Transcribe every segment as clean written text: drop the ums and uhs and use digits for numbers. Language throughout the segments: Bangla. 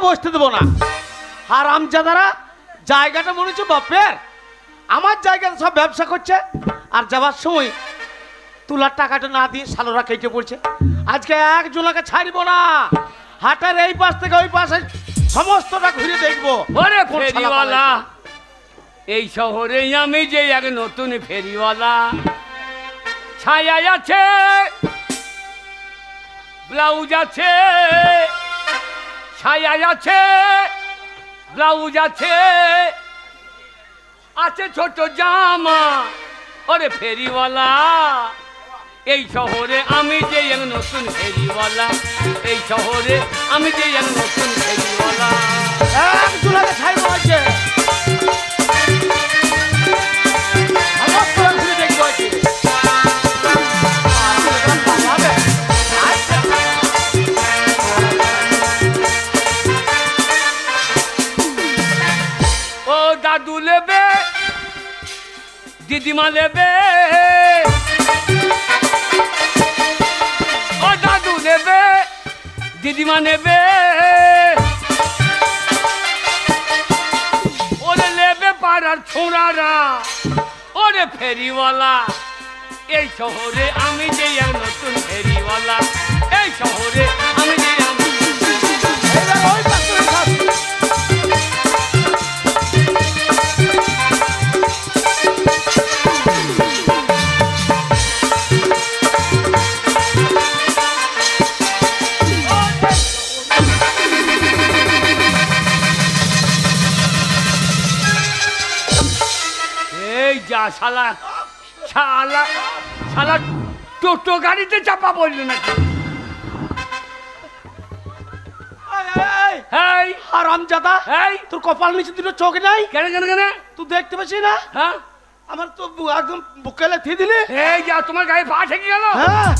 বসতে দেবো না। হারামজাদারা জায়গাটা মনে হচ্ছে বাপের, আমার জায়গাতে সব ব্যবসা করছে, আর যাওয়ার সময় তুলার টাকাটা না দিয়ে শালোরা কেটে পড়ছে। আজকে একজনকে ছাড়বো না, হাটের এই পাশ থেকে ওই পাশে সমস্তটা ঘুরে দেখবো। ওরে ফেরিওয়ালা, এই শহরে আমি যে এক নতুন ফেরিওয়ালা। ছায়া আছে, ব্লাউজ আছে, ছায়া আছে, ব্লাউজ আছে, আছে ছোট জামা। ওরে ফেরিওয়ালা, এই শহরে আমি যে এক নতুন ফেরিওয়ালা। এই শহরে আমি যে এক নতুন ফেরিওয়ালা। একজনকে ছাড়বো আছে, ঘুরে দেখবো আছে। ও দাদু নেবে, দিদিমা নেবে, ও দাদু নেবে, দিদিমা নেবে, ওরে নেবে পাড়ার ছোঁড়ারা। ওরে ফেরিওয়ালা, এই শহরে আমি যে এক নতুন ফেরিওয়ালা। এই শহরে আমি যে যা শালা শালা শালা টোটো গাড়িতে চাপা পড়লো নাকি? হারামজাদা, তোর কপাল নিচে দুটো চোখ নাই কেন? কেন কেন তুই দেখতে পাচ্ছিস না? হ্যাঁ, আমার তো একদম বুকে লেথে দিলে। এই যা, তোমার গায়ে পা ঠেকে গেল। হ্যাঁ,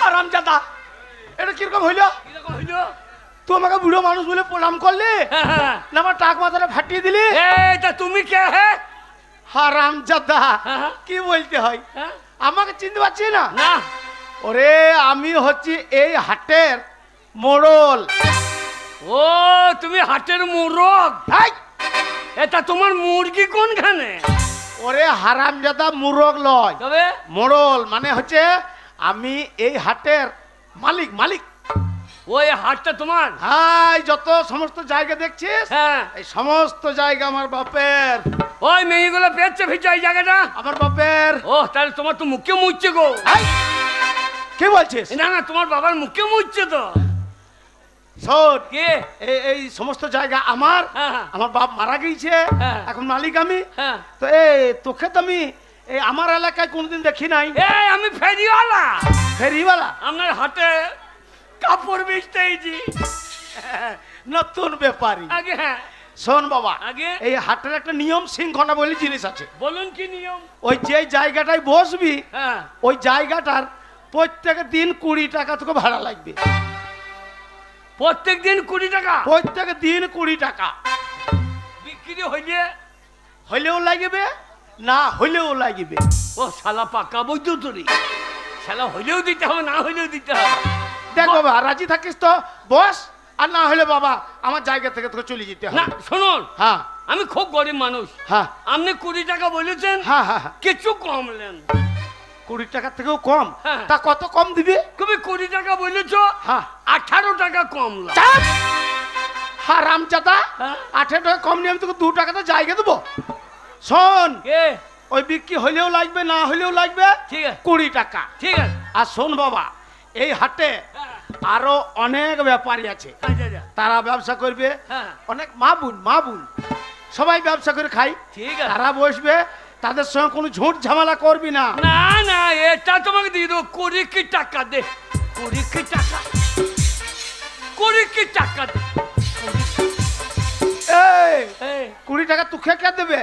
হারামজাদা, এটা কিরকম হইলো? তুই আমাকে বুড়ো মানুষ বলে প্রণাম করলি না আমার টাক মাথাটা ফাটিয়ে দিলি? তা তুমি কে? হারামজাদা, কি বলতে হয়? আমাকে চিনতে পারছিস না? না। ওরে আমি হচ্ছি এই হাটের মোড়ল। ও, তুমি হাটের মোড়ক? এটা তোমার মুরগি কোনখানে? ওরে হারামজাদা, মুরগ লয়, তবে মোড়ল মানে হচ্ছে আমি এই হাটের মালিক। মালিক ওই হাটটা তোমার? হ্যাঁ, যত সমস্ত জায়গা দেখছিস, হ্যাঁ, এই সমস্ত জায়গা আমার বাপের। ওই মেয়েগুলো পেয়েছে ভিজা এই জায়গাটা আমার বাপের। ও, তাহলে তোমার তো মুখে মুচ্ছে গো। কি বলছিস? না না, তোমার বাবার মুখে মুচ্ছে তো। শোন, কে এই সমস্ত জায়গা আমার। আমার বাপ মারা গিয়েছে, এখন মালিক আমি। তো তোকে তো আমি এই আমার এলাকায় কোনদিন দেখি নাই। এই আমি ফেরিওয়ালা। ফেরিওয়ালা? আপনার হাটে কাপড় বেচতেইছি। নতুন ব্যাপারী। আগে হ্যাঁ, শোন বাবা, আগে এই হাটের একটা নিয়ম শৃঙ্খলা বলে জিনিস আছে। বলুন কি নিয়ম? ওই যে জায়গাটায় বসবি, হ্যাঁ, ওই জায়গাটার প্রত্যেক দিন 20 টাকা তোকে ভাড়া লাগবে। প্রত্যেক দিন 20 টাকা? প্রত্যেক দিন 20 টাকা। বিক্রি হইলেও লাগবে, না হইলেও লাগবে। ও শালা পাকা বৈদ্য তোরি, শালা হইলেও দিতে হবে, না হইলেও দিতে হবে। দেখ বাবা, রাজি থাকিস তো বস, আর না হলে বাবা আমার জায়গা থেকে তোকে চলে যেতে হবে। না শুনুন, হ্যাঁ, আমি খুব গরিব মানুষ। হ্যাঁ, আপনি 20 টাকা বলেছেন। হ্যাঁ হ্যাঁ, কিছু কমলেন। 20 টাকার থেকেও কম? হ্যাঁ। তা কত কম দিবি? তুমি 20 টাকা বলেছো, হ্যাঁ, 18 টাকা কমলাম। হারামজাদা, 18 টাকা কম নিয়ে আমি তোকে 2 টাকাতে জায়গা দেবো? শোন, ওই বিক্রি হইলেও লাগবে, না হইলেও লাগবে, ঠিক আছে 20 টাকা। ঠিক আছে। আর শোন বাবা, এই হাটে আরো অনেক ব্যাপারী আছে, তারা ব্যবসা করবে। অনেক মা বোন সবাই ব্যবসা করে খাই। ঠিক আছে, তারা বসবে, তাদের সঙ্গে কোনো ঝুট ঝামেলা করবি না। না না, এটা তোমাকে দিয়ে দেবো। 20 কি টাকা দে, 20 কি টাকা, 20 কি টাকা দে। এই 20 টাকা তোকে কে দেবে?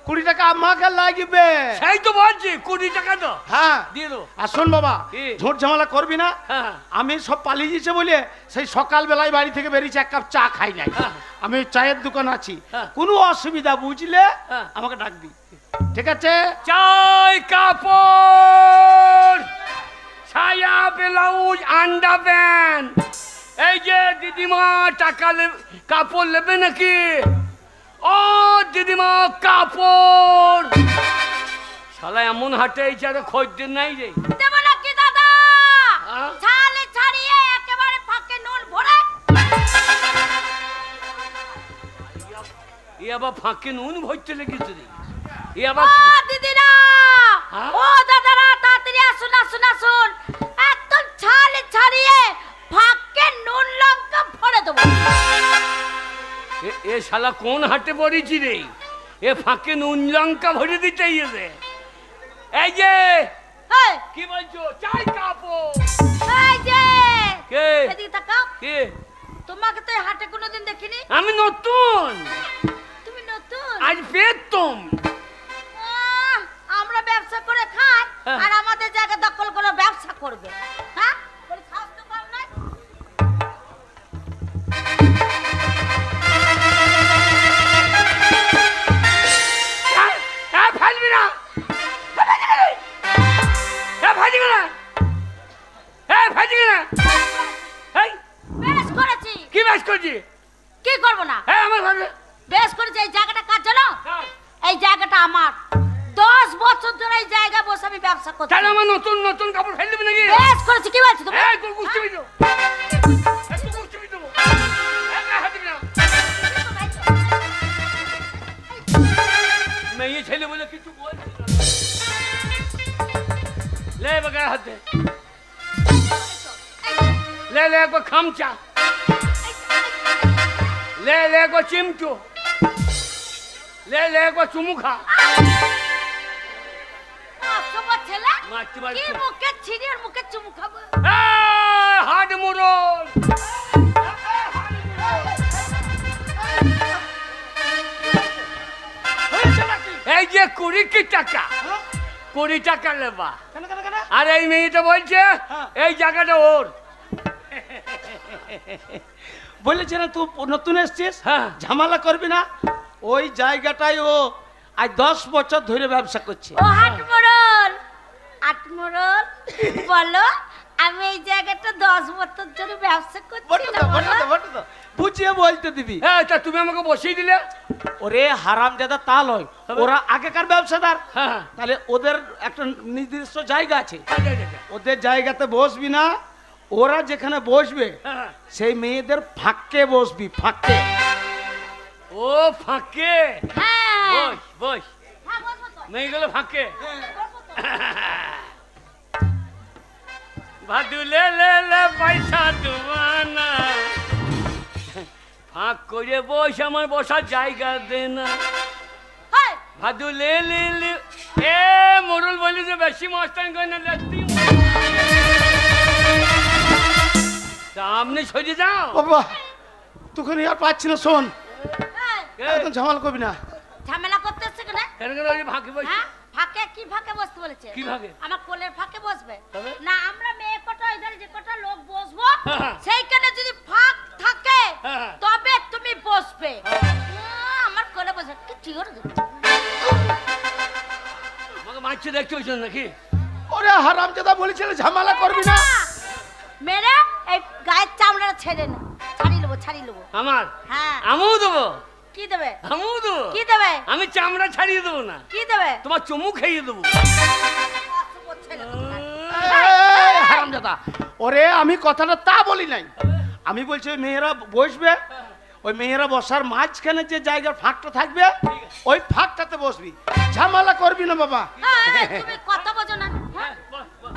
20 টাকা আমাকে লাগবে। সেই তো বলছি 20 টাকা তো হ্যাঁ দিয়ে দেবো। আর শোন বাবা, কি? ঝোট ঝামেলা করবি না। হ্যাঁ আমি সব পালিয়ে গেছে বলে সেই সকালবেলায় বাড়ি থেকে বেরিয়েছি, এক কাপ চা খাই নাই। হ্যাঁ। আমি ওই চায়ের দোকান আছি, হ্যাঁ। কোনো অসুবিধা বুঝলে হ্যাঁ। আমাকে ডাকবি, ঠিক আছে? চাই কাপড় ছায়া ব্লাউজ আন্ডার প্যান্ট। এই যে দিদিমা টাকা কাপড় নেবে নাকি? ও দিদিমা কাপড়। শালা এমন হাটে এই চারে খদ্দের নাই রে। দেবো নাকি দাদা? হ্যাঁ? ছালে ছাড়িয়ে একেবারে ফাঁকে নুন ভরে। এ আবার ফাঁকে নুন ভরতে লেগেছে রে। এ ও আবার দিদিরা, হ্যাঁ? ও দাদারা, তাড়াতাড়ি আসুন আসুন আসুন, একদম ছালে ছাড়িয়ে ফাঁকে নুন লঙ্কা ভরে দেবো। এ শালা কোন হাটে পড়েছি রে? এ ফাঁকে নুন লঙ্কা ভরে দিতে ইয়েছে। এই যে এই, কি বলছো? চাই কাপড়। এই যে, কে? এদিকে তাকাও। কে? তোমাকে তো এই হাটে কোনোদিন দেখিনি। আমি নতুন, তুমি নতুন। আজ পেতম। আমরা ব্যবসা করে খাই হ্যাঁ। আর আমাদের জায়গা দখল করে ব্যবসা করবে, হ্যাঁ? বলি স্বাস্থ্য কম নাই। ফেলবি না, ফাঁসি না, ফাঁসি না। বেশ করেছি। কি ব্যাস করছি? কি করব না? হ্যাঁ আমার ভাবে বেশ করেছি। এই জায়গাটা কার জন্য? এই জায়গাটা আমার। 10 বছর ধরে এই জায়গায় বসে আমি ব্যবসা করছি। তাহলে আমার নতুন নতুন কাপড় ফেল দিবি নাকি? বেশ করেছি। কি বলছো তুমি? এই তোর গুষ্টি বিটো, একটু গুষ্টি বিটো। মেয়ে ছেলে বলে কিছু বলছি না। লে বগায় হাতে, ले ले को खामचा, ले ले को चिमचो, ले ले को चुमुखा। অসভ্য ছেলে, মাটি বাড়ি কি মুখে ছিঁড়ে ওর মুখে চুমু খাবো? হাড মুরল। এই যে 20 টাকা, 20 টাকা লেবা। কেন কেন কেন? আর এই মেয়েটা বলছে হ্যাঁ। এই জায়গাটা ওর। বলেছে না তুই নতুন এসছিস, হ্যাঁ। ঝামেলা করবি না। ওই জায়গাটাই ও আজ 10 বছর ধরে ব্যবসা করছে। ও হাটমোড়ল, আটমোড়ল বলো, আমি এই জায়গাটা 10 বছর ধরে ব্যবসা করছি বটে না তো, বলো? বটে তো, বটে তো। বুঝিয়ে বলতে দিবি। হ্যাঁ তা তুমি আমাকে বসিয়ে দিলে। ওরে হারামজাদা তা লয়, তবে? ওরা আগেকার ব্যবসাদার। হ্যাঁ তাহলে ওদের একটা নির্দিষ্ট জায়গা আছে, হ্যাঁ ওদের জায়গাতে বসবি না। ওরা যেখানে বসবে হ্যাঁ। সেই মেয়েদের ফাঁকে বসবি, ফাঁকে। ও ফাঁকে হ্যাঁ বস বস, হ্যাঁ, বসবো তো। মেয়েগুলো ফাঁকে। বসবো তো। ভাদু লে লে লে পয়সা দুয়ানা, ফাঁক করে বস, আমার বসার জায়গা দে না। হেই, ভাদু লে লে লে। এ মোরল বলি যে বেশি মস্তান করে না লেতি। সামনে সরে যাও। বাবা তোকে আর পাচ্ছি না, শোন হেই, একদম ঝামেলা করবি না। ঝামেলা করতে এসছে কেন? কেন কেন ওই ফাঁকে বসে? হ্যাঁ, ফাঁকে কি ফাঁকে বসতে বলেছে? কি ফাঁকে? আমার কোলের ফাঁকে বসবে তবে? না। আমরা মেয়ে কটা এখানে যে কটা লোক বসবো হ্যাঁ। সেইখানে যদি ফাঁক থাকে হ্যাঁ। তবে তুমি বসবে। হ্যাঁ। আমার কোলে বসে কি ঠিক আছে? আমাকে মারছে দেখতে হয়েছিল নাকি? ওরে হারামজাদা বলেছিল ঝামেলা করবি না। মেরে এই গায়ের চামড়া ছেড়ে না, ছাড়িয়ে নেবো, ছাড়িয়ে নেবো। আমার হ্যাঁ, আমিও দেবো, কি দেবে? আমিও দেবো। কি দেবে? আমি চামড়া ছাড়িয়ে দেবো না, কি দেবে? তোমার চুমু খাইয়ে দেবো। অসভ্য ছেলে কোথাকার। এই হারামজাদা, ওরে আমি কথাটা তা বলি নাই। আমি বলছি ওই মেয়েরা বসবে, ওই মেয়েরা বসার মাঝখানে যে জায়গার ফাঁকটা থাকবে ওই ফাঁকটাতে বসবি, ঝামেলা করবি না বাবা। হ্যাঁ, তুমি কথা বোঝো না। হ্যাঁ, বস, বস।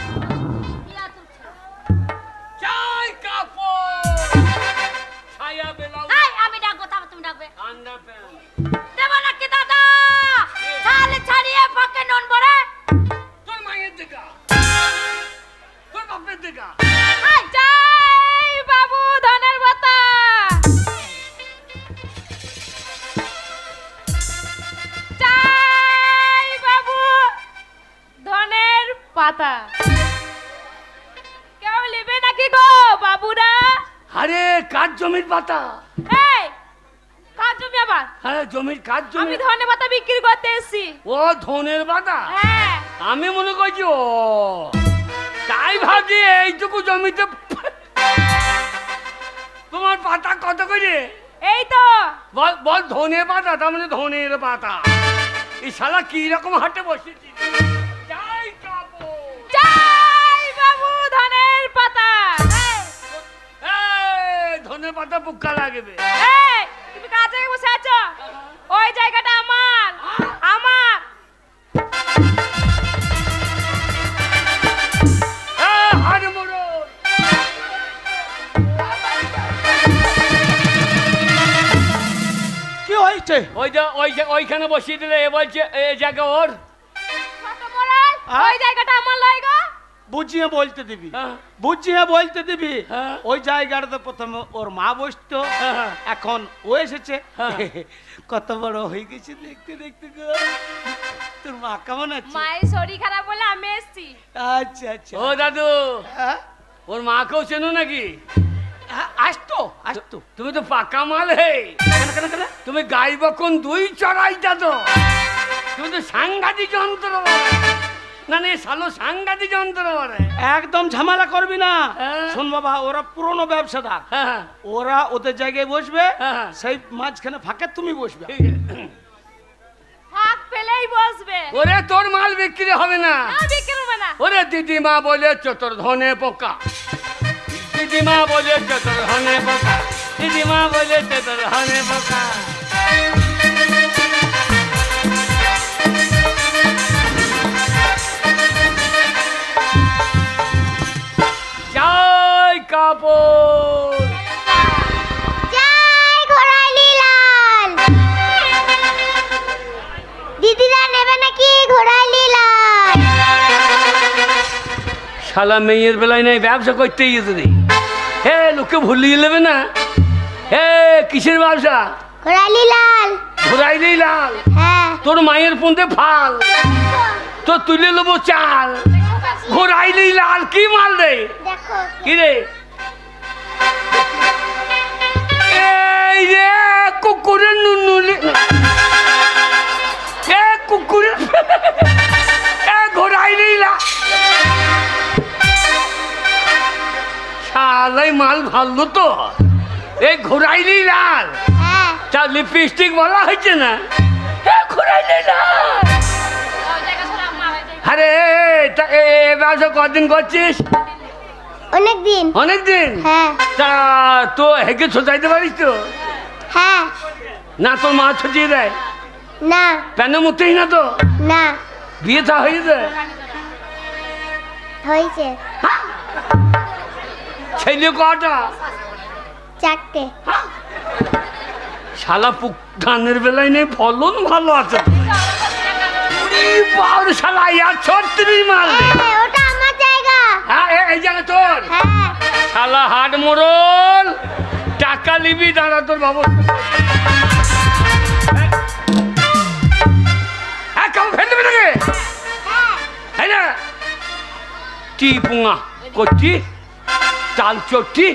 কি আতুর ছেলে। চাই কাপড় ছায়া বেলাও এই, আমি ডাকবো, তারপর তুমি ডাকবে। Under pant. দেবো নাকি দাদা? ছালে ছাড়িয়ে ফাঁকে নুন ভরে। তোর মায়ের দেখা, তোর বাপের দেখা। এই, জয় বাবু ধনের বাতা। জয় আরে কার জমির পাতা? এই কার জমি আবার? হ্যাঁ জমির কার জমি? আমি ধনে পাতা বিক্রি করতে এসেছি। ও ধনের পাতা? হ্যাঁ। আমি মনে করছি ও তাই ভাবছি এইটুকু জমিতে তোমার পাতা কত করে? এই তো বল বল ধনে পাতা, তার মানে ধনের পাতা। এই শালা কি রকম হাটে বসেছি? যাই কাপড়। যাই বাবু ধনের পাতা। এই ধনের পাতা বুক্কা লাগবে। এই তুমি কার জায়গায় বসে আছো? ওই জায়গাটা আমার, আমার। হাড় মোড়ো কি হয়েছে? ওইখানে বসিয়ে দিলে এ বলছে এই জায়গা ওর। ছোট মোড়ল, ওই জায়গাটা আমার লয় গো। বুঝিয়ে বলতে দিবি, হ্যাঁ। বুঝিয়ে বলতে দিবি। হ্যাঁ। ওই জায়গাটাতে প্রথমে ওর মা বসতো, হ্যাঁ। এখন ও এসেছে। হ্যাঁ। কত বড় হয়ে গেছে দেখতে দেখতে গো। তোর মা কেমন আছে? মায়ের শরীর খারাপ বলে আমি এসেছি। আচ্ছা আচ্ছা। ও দাদু, হ্যাঁ? ওর মাকেও চেনো নাকি? হ্যাঁ, আসতো আসতো। তুমি তো পাকা মাল হে। কেন কেন কেন? তুমি গাই বকন দুই চড়াইটা তো। তুমি তো সাংঘাতিক যন্ত্র বলে। না না শালো সাংঘাতিক যন্ত্র বলে। একদম ঝামেলা করবি না। হ্যাঁ। শোন বাবা, ওরা পুরনো ব্যবসাদার, হ্যাঁ ওরা ওদের জায়গায় বসবে, হ্যাঁ। সেই মাঝখানে ফাঁকে তুমি বসবে। ফাঁক পেলেই বসবে। ওরে তোর মাল বিক্রি হবে না। না বিক্রি হবে না। ওরে দিদিমা বলে চতর ধনে পোকা, দিদিমা বলে চতর ধনে পোকা, দিদিমা বলে চতর ধনে পোকা। জয় কাপড়। জয় ঘোড়ালি লাল। দিদিরা নেবে নাকি ঘোড়ালি লাল? শালা মেয়ের বেলায় নাই ব্যবসা করতে গিয়েছে রে। হে লোকে ভুলিয়ে নেবে না। হে কিসের ব্যবসা? ঘোড়ালি লাল। ঘুরাইলেই লাল। হ্যাঁ। তোর মায়ের পুঁতে ফাল, তো তুলে নেবো চাল। ঘুরাইলেই লাল কি মাল রে? দেখো কি রে? এই রে কুকুরের নুনুলি, এ কুকুরের এ ঘুরাইলেই লাল। শালাই মাল ভালো তো, এই ঘুরাইলেই লাল। হ্যাঁ। তা লিপস্টিক বলা হয়েছে না, এ ঘুরাইলেই লাল। ওই জায়গা সরা আমার ওই জায়গা। আরে তা এ ব্যবসা কদিন করছিস? অনেক দিন। অনেকদিন। হ্যাঁ। তা তো হেগে ছোটাইতে পারিস তো? হ্যাঁ। না তোর মা ছুটিয়ে দেয়? না। প্যানে মুতেই না তো? না। বিয়ে থা হয়েছে? হয়েছে ছেলে কটা? চারটে। শালা পুক ধানের বেলায় নেই, ফলন ভালো আছে। উরি বাবা, শালা ইয়ার 36 মাল রে। এই, ওটা আমার জায়গা। হ্যাঁ এই জায়গা তোর? হ্যাঁ। শালা হাট মোড়ল, টাকা নিবি দাঁড়া তোর বাবু। হ্যাঁ কেমন ফেলতে নাকি? হ্যাঁ না টি পুঙা করছি, চাল চট্টি